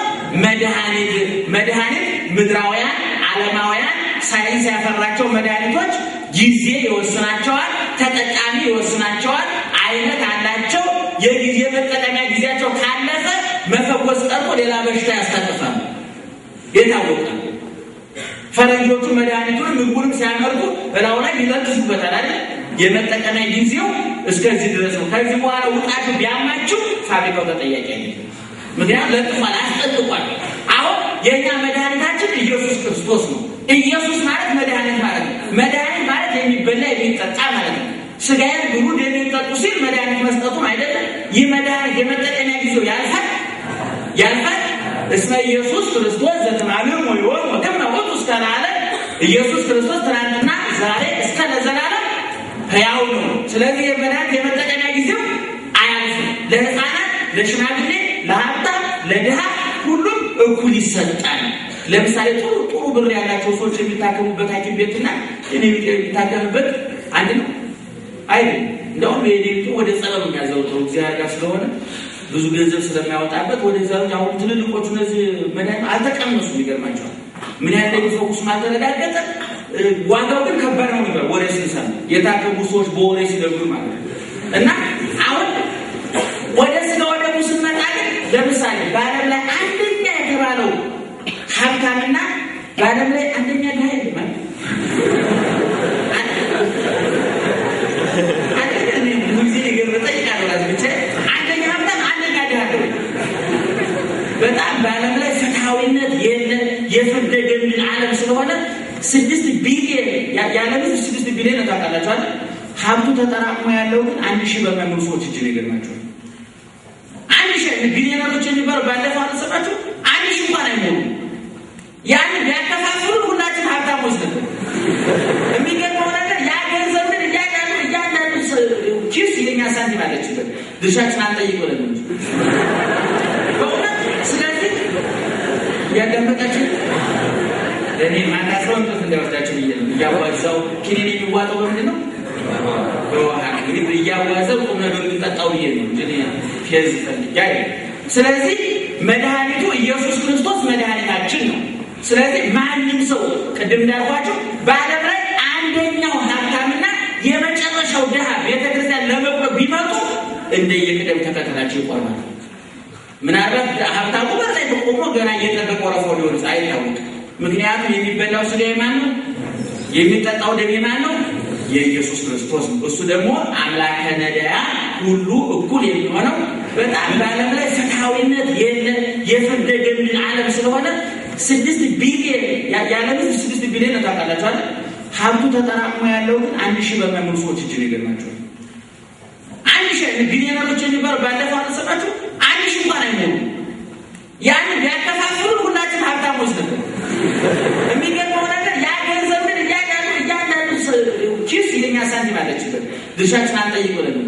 መድኃኒት ምድራውያን ዓለማውያን ሳይንስ ያፈራቸው መድኃኒቶች ጊዜ ይወስናቸዋል ተጠቃሚ ይወስናቸዋል አይነት አላቸው የጊዜ መጠቀሚያ ጊዜያቸው ካለፈ መፈወስ ቀርቶ ሌላ በሽታ ያስታጥፋሉ የታወቀ ፈረንጆቹ መድኃኒቱን ምግቡንም ሲያመርቱ እላው ላይ ይለጥፉበታል አይደል የመጠቀሚያ ጊዜው እስከዚህ ድረስ ነው ከዚህ በኋላ ውጣችሁ ቢያማችሁ ፋብሪካው ተጠያቂ አይደለም ምክንያቱም ለጥፋት አስጠጥቋል አሁን የኛ መድኃኒታችን ኢየሱስ ክርስቶስ ነው ኢየሱስ ማለት መድኃኒት ማለት የሚበላ የሚጠጣ ማለት ነው ስጋዬን ብሉ ደሜን ጠጡ ሲል መድኃኒት መስጠቱም አይደለም ይህ መድኃኒት የመጠቀሚያ ጊዜው ያልፋል እስመ ኢየሱስ ክርስቶስ ዘተማምር ወይወር ወከመ ወጡ እስከላለ ኢየሱስ ክርስቶስ ትናንትና ዛሬ እስከ ለዘላለም ሕያው ነው ስለዚህ የመድኃኒት የመጠቀሚያ ጊዜው አያልፍም ለሕፃናት ለሽማግሌ ለሀብታም ለድሃ ሁሉም እኩል ይሰጣል ለምሳሌ ጥሩ ብር ያላቸው ሰዎች የሚታከሙበት ሐኪም ቤትና እኔ የሚታከምበት አንድ ነው አይደል እንደውም የዴቱ ወደ ጸበሉ የሚያዘውተው እግዚአብሔር ጋር ስለሆነ ብዙ ገንዘብ ስለማያወጣበት ወደ ዛው አሁን ትልልቆቹ እነዚህ መድኃኒት አልተቀመሱም ይገርማቸዋል ምን ያህል እንደሚፈውሱ ማልተረጋገጠ ዋጋው ግን ከባድ ነው ነበር ወሬ ሲሰማ የታከሙ ሰዎች በወሬ ሲደጉ ማለት እና አሁን ወደ ስጋ ወደ ሙስና بعدم لا عندنا جاي ما عندنا ሙዚቃ ገርበጠኝ ካላዝ ብቻ አንደኛ ሀብታም አንደኛ ድሃ ነው በጣም በዓለም ላይ ፍትሃዊነት የፈደገን ዓለም ስለሆነ 6 ቢሊዮን ያለም 6 ቢሊዮን ታውቃላችሁ አይደል ሀብቱ ተጠራቅሞ ያለው ግን 1000 በማይሞሉ ሰዎች እጅ ነው ይገርማችሁ 1000 ቢሊዮነሮች የሚባሉ ባለፈው አልሰማችሁ 1000 እንኳን አይሞሉ ያን ያከፋፈሉ ሁላችን ሀብታሞች ነን የሚገርመው ነገር ያ ገንዘብ ምን እያንዳንዱ ኪስ የኛ ሳንቲም አለችበት ድርሻችን አንጠይቀው ለምን በእውነት ስለዚህ ያደመጣችሁ ለኔ ማናሰው እንትን እንደወጣችሁ ይያዋዛው ኪኒኒ የሚዋጣው ምንድነው በውሃ እንግዲህ ይያዋዛው ቁም ነገር የሚጠጣው ይሄ ነው እንጂ ፌዝ ይፈልጋል ስለዚህ መድኃኒቱ ኢየሱስ ክርስቶስ መድኃኒታችን ነው ስለዚህ ማንንም ሰው ቀደም እንዳልኳችሁ በዓለም ላይ አንደኛው ሀብታምና የመጨረሻው ድሃ ቤተክርስቲያን ለመቆም ቢመጡ እንደየቀደም ተከተላቸው ይቆርባል ምናልባት ሀብታሙ በላይ ተቆሞ ገና እየተጠበቀ ወረፋው ሊሆን አይታወቅም ምክንያቱም የሚበላው ስጋ የማን ነው የሚጠጣው ደም የማን ነው የኢየሱስ ክርስቶስ እሱ ደግሞ አምላከ ነዳያን ሁሉ እኩል የሚሆነው በጣም በዓለም ላይ ፍትሃዊነት የፈደገን ዓለም ስለሆነ 6 ቢሊዮን ያለም 6 ቢሊዮን ታውቃላችሁ አይደል ሀብቱ ተጠራቅሞ ያለው ግን 1000 በማይሞሉ ሰዎች እጅ ነው ይገርማችሁ 1000 ቢሊዮነሮች የሚባሉ ባለፈው አልሰማችሁ 1000 እንኳን አይሞሉ ያን ያከፋፈሉ ሁላችን ሀብታሞች ነን የሚገርመው ነገር ያ ገንዘብ ምን እያንዳንዱ ኪስ የኛ ሳንቲም አለችበት ድርሻችን አንጠይቀው ለምን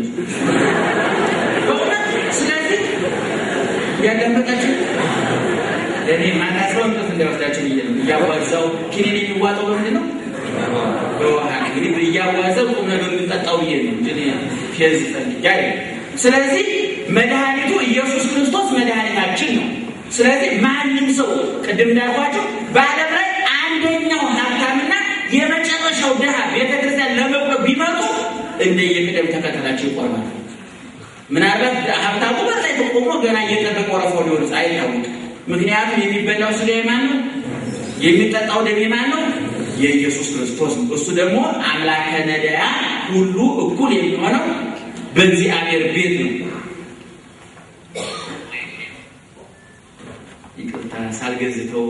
በእውነት ስለዚህ ያደመጣችሁ ለኔ ማናሰው እንትን እንደወጣችሁ ይያዋዛው ኪኒኒ የሚዋጣው ምንድነው በውሃ እንግዲህ ይያዋዛው ቁም ነገር የሚጠጣው ይሄ ነው እንጂ ፌዝ ይፈልጋል ስለዚህ መድኃኒቱ ኢየሱስ ክርስቶስ መድኃኒታችን ነው ስለዚህ ማንንም ሰው ቀደም እንዳልኳችሁ በዓለም ላይ አንደኛው ሀብታምና የመጨረሻው ድሃ ቤተክርስቲያን ለመቆም ቢመጡ እንደየቀደም ተከተላቸው ይቆርባል ምናልባት ሀብታሙ በላይ ተቆሞ ገና እየተጠበቀ ወረፋው ሊሆን አይታወቅም ምክንያቱም የሚበላው ስጋ የማን ነው የሚጠጣው ደም የማን ነው የኢየሱስ ክርስቶስ እሱ ደግሞ አምላከ ነዳያን ሁሉ እኩል የሚሆነው በእግዚአብሔር ቤት ነው ይቅርታ ሳልገዝተው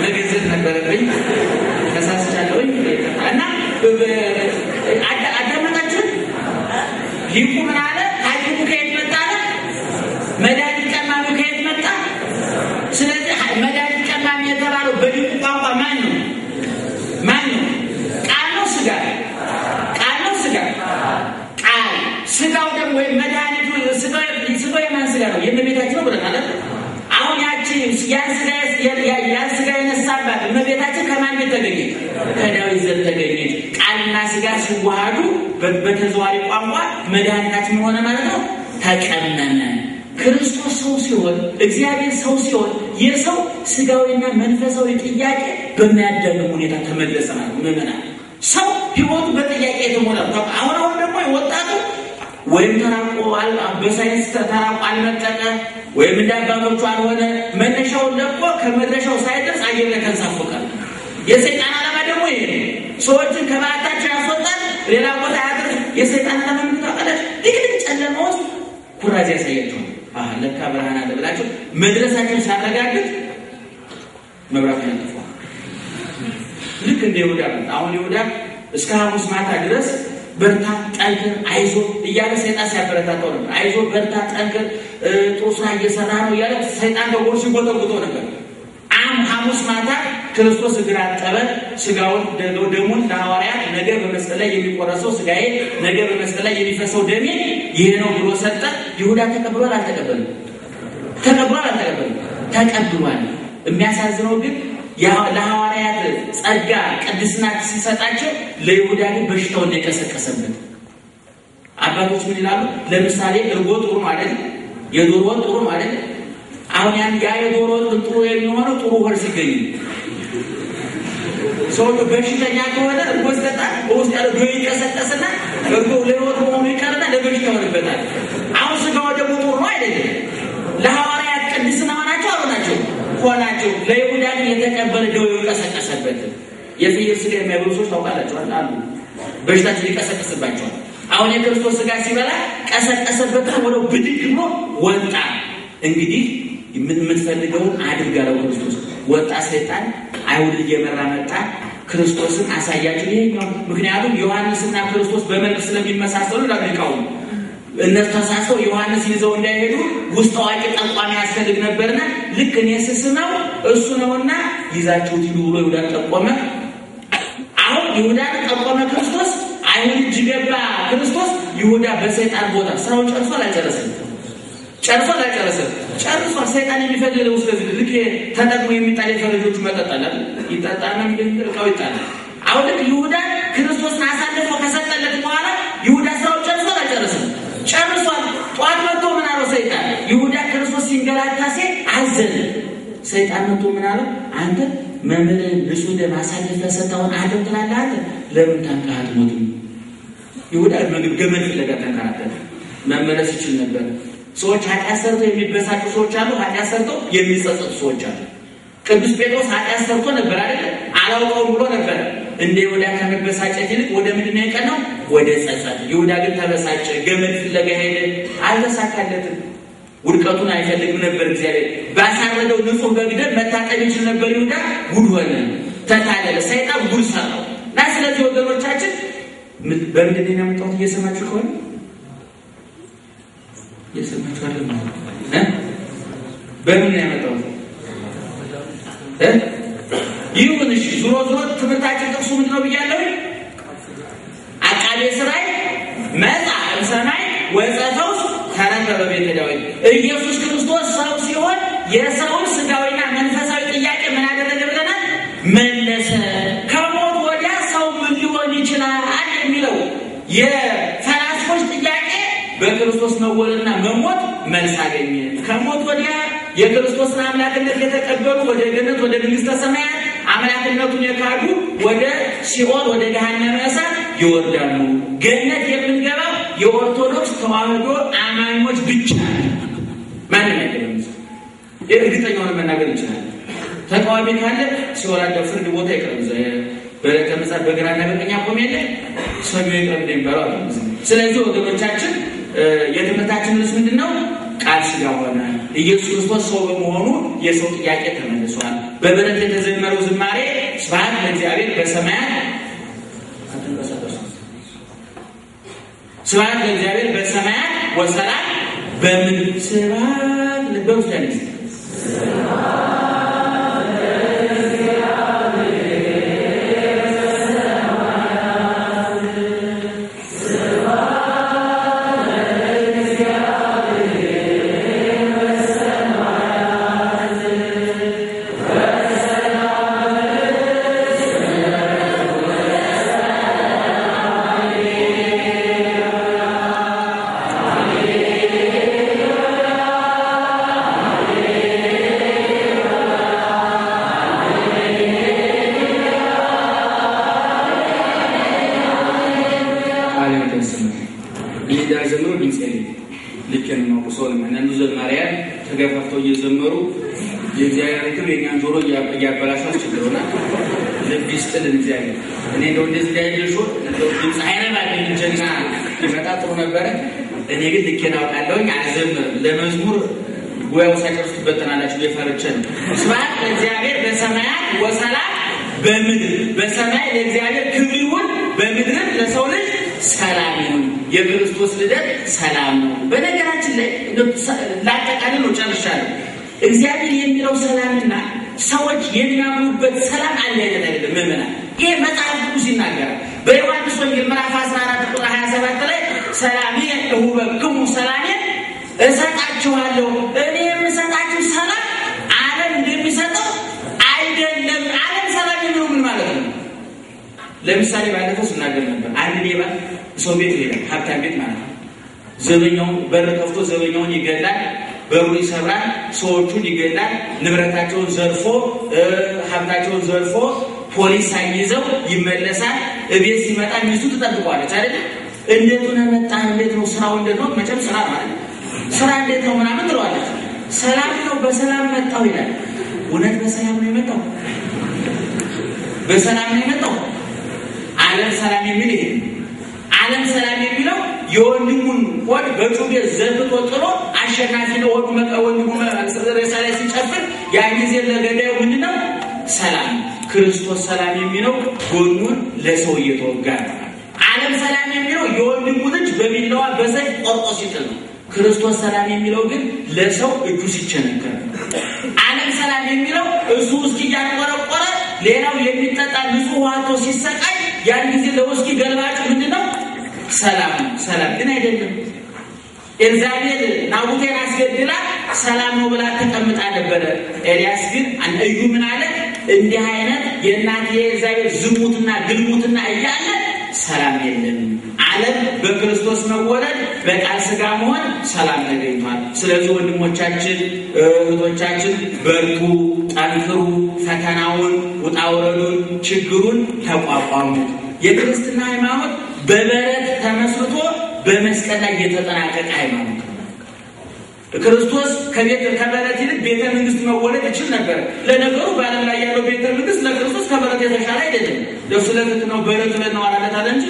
ለገዝት ነበረብኝ ተሳስቻለሁኝ እና አዳመጣችሁ ሊቁ ምን አለ ሐኪሙ ከየት መጣ መድኃኒት ቀማሚ ከየት መጣ ስለዚህ መድኃኒት ቀማሚ የተባለው በሊቁ ቋንቋ ማን ነው ቃል ነው ስጋ ቃል ስጋው ደግሞ ወይ መድኃኒቱ ስጋው የማን ስጋ ነው የእመቤታችን ነው ብለናል አሁን ያቺ ያን ስጋ የነሳባት እመቤታችን ከማን ቤት ተገኘች ከዳዊት ዘር ተገኘች ቃልና ስጋ ሲዋሃዱ በተዘዋዋሪ ቋንቋ መድኃኒታችን ሆነ ማለት ነው ተቀመመ ክርስቶስ ሰው ሲሆን እግዚአብሔር ሰው ሲሆን የሰው ስጋዊና መንፈሳዊ ጥያቄ በሚያደርግ ሁኔታ ተመለሰ ማለት ነው ሰው ህይወቱ በጥያቄ የተሞላ ነው አሁን ደግሞ ወጣቱ ወይም ተራቆ በሳይንስ ተራቆ አልመጠቀ ወይም እንዳባቶቹ አልሆነ መነሻውን ለቆ ከመድረሻው ሳይደርስ አየር ላይ ተንሳፎካል የሰይጣን ዓላማ ደግሞ ይሄ ሰዎችን ከባታቸው ያስወጣል ሌላ ቦታ ያድርስ የሰይጣን ዓላማ ምን ታውቃለች ድግድግ ጨለማ ውስጥ ኩራዝ ያሳያቸው ለካ ብርሃን አለ ብላችሁ መድረሳቸውን ሳረጋግጥ መብራት ያጠፋ ልክ እንደ ይሁዳ አሁን ይሁዳ እስከ ሐሙስ ማታ ድረስ በርታ ጠንክር አይዞ እያለ ሰይጣን ሲያበረታታው ነበር አይዞ በርታ ጠንክር ጦስና እየሰራ ነው ያለ ሰይጣን ደግሞ ሲጎተጉቶ ነበር ሐሙስ ማታ ክርስቶስ እግር አጠበ ስጋውን ደሙን ለሐዋርያት ነገ በመስቀል ላይ የሚቆረሰው ስጋዬ ነገ በመስቀል ላይ የሚፈሰው ደሜ ይሄ ነው ብሎ ሰጠ ይሁዳ ተቀብሏል አልተቀበለም ተቀብሏል የሚያሳዝነው ግን ለሐዋርያት ጸጋ ቅድስና ሲሰጣቸው ለይሁዳ ግን በሽታውን የቀሰቀሰበት አባቶች ምን ይላሉ ለምሳሌ እርጎ ጥሩ ማለት የዶሮ ወጥ ጥሩ ማለት አሁን ያን የዶሮ ወጥ ጥሩ የሚሆነው ጥሩ ወር ሲገኝ ሰው በሽተኛ ከሆነ እርጎ ሲጠጣ ውስጥ ያለው ዶይ ይቀሰቀስና እርጎ ለህይወት ሆኖ ይቀርና ለበሽታ ይሆንበታል አሁን ስጋው ደግሞ ጥሩ አይደለም ለሐዋርያት ስጋ የማይበሉ ሰዎች ታውቃላችሁ አሉ በሽታቸው ሊቀሰቅስባቸዋል አሁን የክርስቶስ ስጋ ሲበላ ቀሰቀሰበት ወደ ብድግ ብሎ ወጣ እንግዲህ የምትፈልገውን አድርጋለው ክርስቶስ ወጣ ሰይጣን አይሁድ እየመራ መጣ ክርስቶስን አሳያችሁ ይሄኛው ምክንያቱም ዮሐንስና ክርስቶስ በመልክ ስለሚመሳሰሉ ዳግሪካው እነሱ ተሳሰው ዮሐንስ ይዘው እንዳይሄዱ ውስጥ አዋቂ ጠቋሚ ያስፈልግ ነበርና ልክ እኔ ስስመው እሱ ነውና ይዛችሁ ሂዱ ብሎ ይሁዳ ጠቆመ አሁን ይሁዳ ጠቆመ ክርስቶስ አይሁድ እጅ ገባ ክርስቶስ ይሁዳ በሰይጣን ቦታ ስራውን ጨርሶ ሰይጣን የሚፈልገው ስለዚህ ልክ ተጠቅሞ የሚጣል የፈረጆቹ መጠጣላል ይጣጣና ምንድነው ይጣላል አሁን ልክ ይሁዳ ክርስቶስን አሳልፎ ከሰጠለት በኋላ ይሁዳ ስራውን ጨርሷል ጧት መጥቶ ምን አለው ሰይጣን ይሁዳ ክርስቶስ ሲንገላታሴ አዘነ ሰይጣን መጥቶ ምን አለው አንተ መምህር ንጹህ ለማሳለፍ ተሰጣውን አደምጥላለህ አንተ ለምን ታንካት ሞት ይሁዳ ገመድ ፍለጋ ተንከራተተ መመለስ ይችል ነበር ሰዎች ኃጢአት ሰርተው የሚበሳጩ ሰዎች አሉ ኃጢአት ሰርተው የሚጸጸቱ ሰዎች አሉ ቅዱስ ጴጥሮስ ኃጢአት ሰርቶ ነበር አይደል አላውቀውም ብሎ ነበር እንደ ይሁዳ ከመበሳጨት ይልቅ ወደ ምንድን ነው የቀናው ወደ ጸጸት ይሁዳ ግን ተበሳጨ ገመድ ፍለጋ ሄደ አልተሳካለትም ውድቀቱን አይፈልግም ነበር እግዚአብሔር ባሳረደው ንጹህ በግደል መታጠብ ይችል ነበር ይሁዳ ጉድ ሆነ ተታለለ ሰይጣን ጉድ ሰራው ስለዚህ ወገኖቻችን በምንድን ነው የመጣሁት እየሰማችሁ ከሆነ የሰማችሁ አይደል በምን ነው የመጣሁት ይሁን እሺ ዙሮ ትምህርታችን ጥቅሱ ምንድነው ብያለሁ አቃቤ ሥራይ መጣ ሰማይ ወጸፈውስ ተረከበ ቤተ ዳዊት ኢየሱስ ክርስቶስ ሰው ሲሆን የሰውን ስጋዊና መንፈሳዊ ጥያቄ ምን አደረገ ብለናል መለሰ ከሞት ወዲያ ሰው ምን ሊሆን ይችላል የሚለው የፈላስፎች ጥያቄ በክርስቶስ መወለድና መሞት መልስ አገኘ ከሞት ወዲያ የክርስቶስን አምላክነት የተቀበሉ ወደ ገነት ወደ መንግስተ ሰማያት አምላክነቱን የካዱ ወደ ሲኦል ወደ ገሃነመ እሳት ይወርዳሉ ገነት የምንገባው የኦርቶዶክስ ተዋህዶ አማኞች ብቻ ማንም አይደለም እርግጠኛውን መናገር ይችላል ተቃዋሚ ካለ ሲኦል አለ ፍርድ ቦታ ይቀርብ በረከመሳ በግራና በቀኝ ቆሜለ ሰው ይቀርብ ደምባራ ስለዚህ ወገኖቻችን የትምህርታችን ርዕስ ምንድነው ቃል ሥጋ ሆነ ኢየሱስ ክርስቶስ ሰው በመሆኑ የሰው ጥያቄ ተመልሷል በበረት የተዘመረው ዝማሬ ስብሐት ለእግዚአብሔር በሰማያት ስብሐት ለእግዚአብሔር በሰማያት ወሰላም በምድር ስብሐት ለእግዚአብሔር ተገፋፍተው እየዘመሩ የእግዚአብሔር ክብር የኛን ጆሮ ያበላሻል ችግሩና ለቢስጥል እግዚአብሔር እኔ እንደው እንደዚህ ያይልሾ እንደው ድምጽ አይነባ እንጀና ይመጣጥሩ ነበር እኔ ግን ልኬን አውቃለሁኝ አልዘምር ለመዝሙር ወያው ሳይጨርሱበት ተናላችሁ የፈረቸን ስብሐት ለእግዚአብሔር በሰማያት ወሰላም በምድር በሰማይ ለእግዚአብሔር ክብር ይሁን በምድር ለሰው ልጅ ሰላም ይሁን የክርስቶስ ልደት ሰላም ነው በነገራችን ላይ ላጠቃልል ነው ጨርሻለሁ እግዚአብሔር የሚለው ሰላምና ሰዎች የሚያምኑበት ሰላም አንድ አይነት አይደለም ምእመናን ይሄ መጽሐፍ ቅዱስ ይናገራል በዮሐንስ ወንጌል ምዕራፍ 14 ቁጥር 27 ላይ ሰላሜን እሁበክሙ ሰላሜን እሰጣችኋለሁ እኔ የምሰጣችሁ ሰላም ዓለም እንደሚሰጠው አይደለም ዓለም ሰላም ነው ምን ማለት ነው ለምሳሌ ባለፈው ስናገር ነበር አንድ ሌባ ሰው ቤት ሄደ ሀብታም ቤት ማለት ነው ዘበኛውን በር ከፍቶ ዘበኛውን ይገላል በሩን ይሰብራል ሰዎቹን ይገላል ንብረታቸውን ዘርፎ ሀብታቸውን ዘርፎ ፖሊስ ሳይይዘው ይመለሳል እቤት ሲመጣ ሚስቱ ትጠብቀዋለች አይደል እንዴት ነው መጣ እንዴት ነው ስራው እንዴት ነው መቼም ስራ ማለት ስራ እንዴት ነው ምናምን ትለዋለች ሰላም ነው በሰላም መጣው ይላል እውነት በሰላም ነው የመጣው በሰላም ነው የመጣው ዓለም ሰላም የሚል ይሄ ዓለም ሰላም የሚለው የወንድሙን ወድ በጩቤ ዘብጦ ጥሎ አሸናፊ ነው ወንድሙ ሬሳ ላይ ሲጨፍር ያን ጊዜ ለገዳዩ ምንድነው ሰላም ክርስቶስ ሰላም የሚለው ጎኑን ለሰው እየተወጋ ነው ዓለም ሰላም የሚለው የወንድሙ ልጅ በሚለዋ በሰይፍ ቆርጦ ሲጥል ነው ክርስቶስ ሰላም የሚለው ግን ለሰው እጁ ሲቸነከር ዓለም ሰላም የሚለው እሱ ውስኪ ያንቆረቆረ ሌላው የሚጠጣ ንጹህ ዋቶ ሲሰቃይ ያን ጊዜ ለውስኪ ገልባጭ ምንድነው ሰላም ግን አይደለም ኤልዛቤል ናቡቴን አስገድላ ሰላም ነው ብላ ተቀምጣ ነበር ኤልያስ ግን እዩ ምን አለ እንዲህ አይነት የእናቴ ኤልዛቤል ዝሙትና ግልሙትና እያለ ሰላም የለም ዓለም በክርስቶስ መወለድ በቃል ሥጋ መሆን ሰላም ተገኝቷል ስለዚህ ወንድሞቻችን እህቶቻችን በርቱ ጠንክሩ ፈተናውን ውጣውረዱን ችግሩን ተቋቋሙ የክርስትና ሃይማኖት በበረት ተመስርቶ በመስቀል ላይ የተጠናቀቀ ሃይማኖት ክርስቶስ ከበረት ይልቅ ቤተ መንግስት መወለድ ይችል ነበር ለነገሩ በዓለም ላይ ያለው ቤተ መንግስት ለክርስቶስ ከበረት የተሻለ አይደለም ለስለቱ ነው በረት ነው አላለት እንጂ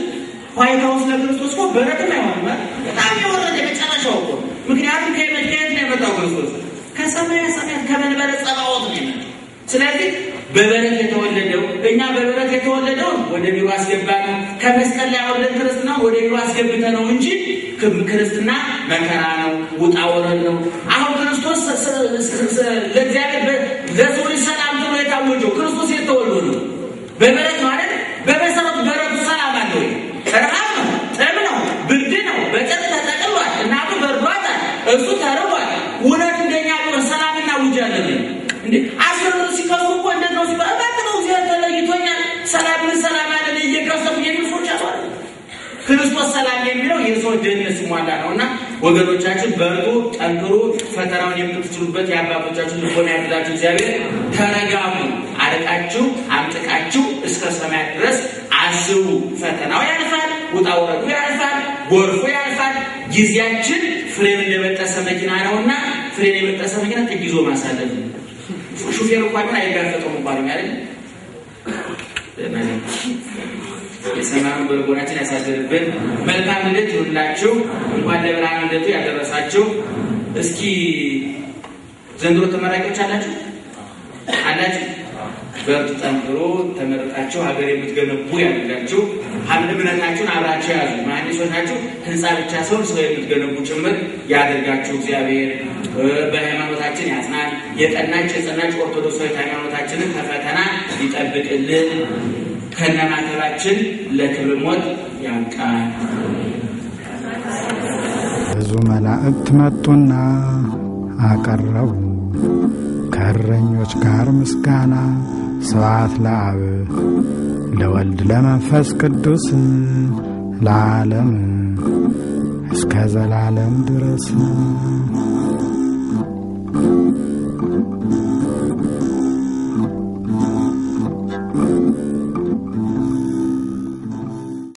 ዋይት ሃውስ ለክርስቶስ ነው በረት ነው ማለት በጣም የወረደ መጨረሻው እኮ ምክንያቱም ከመድከት ነው የመጣው ክርስቶስ ከሰማይ ከመንበረ ጸባዖት ነው የመጣው ስለዚህ በበረት የተወለደው እኛ በበረት የተወለደው ወደ ቢሮ አስገባን ከመስቀል ላይ ወርደን ክርስትና ወደ ቢሮ አስገብተን ነው እንጂ ክርስትና መከራ ነው ውጣውረድ ነው አሁን ክርስቶስ ለእግዚአብሔር ለሰው ሰላም ነው የታወጀው ክርስቶስ የተወለደው ነው በበረት ማለት በመሰረቱ በረቱ ሰላም አለው ረሃብ ነው ጥም ነው ብርድ ነው በጨርቅ ተጠቅሏል እናቱ በርዷታል እሱ ተርቧል ውነት እንደኛ ሰላምና ውጃለን እንዴ አስሩ ሲከፉ እኮ እንደው ሲባባተው ተለይቶኛል ሰላም አለ እየከሰፉ የሚፎች አሏል ክርስቶስ ሰላም የሚለው የሰው ደህንነት ሲሟላ ነውና ወገኖቻችን በርቱ ጠንክሩ ፈተናውን የምትችሉበት የአባቶቻችን ልቦና ያድላችሁ እግዚአብሔር ተረጋጉ አርቃችሁ አምጥቃችሁ እስከ ሰማይ ድረስ አስቡ ፈተናው ያልፋል ውጣውረዱ ያልፋል ጎርፉ ያልፋል ጊዜያችን ፍሬን እንደበጠሰ መኪና ነውና ፍሬን የበጠሰ መኪና ጥቂዞ ማሳለፍ ነው ሹፌሩ እንኳን አይጋፈጠውም እንኳን አይደል የሰማኑ በልቦናችን ያሳደረብን መልካም ልደት ይሁንላችሁ እንኳን ለብርሃነ ልደቱ ያደረሳችሁ እስኪ ዘንድሮ ተመራቂዎች አላችሁ በርቱ ጠንክሩ ተመረቃችሁ ሀገር የምትገነቡ ያድርጋችሁ እምነታችሁን አብራችሁ ያዙ መሐንዲሶች ናችሁ ህንጻ ብቻ ሰው የምትገነቡ ጭምር ያድርጋችሁ እግዚአብሔር በሃይማኖታችን ያጽናን የጸናች ኦርቶዶክሳዊ ሃይማኖታችንን ከፈተና ይጠብቅልን ከነማተባችን ለክብር ሞት ያንቃን ብዙ መላእክት መጡና አቀረቡ ከእረኞች ጋር ምስጋና ስብሐት ለአብ ለወልድ ለመንፈስ ቅዱስ ለዓለም እስከ ዘላለም ድረስ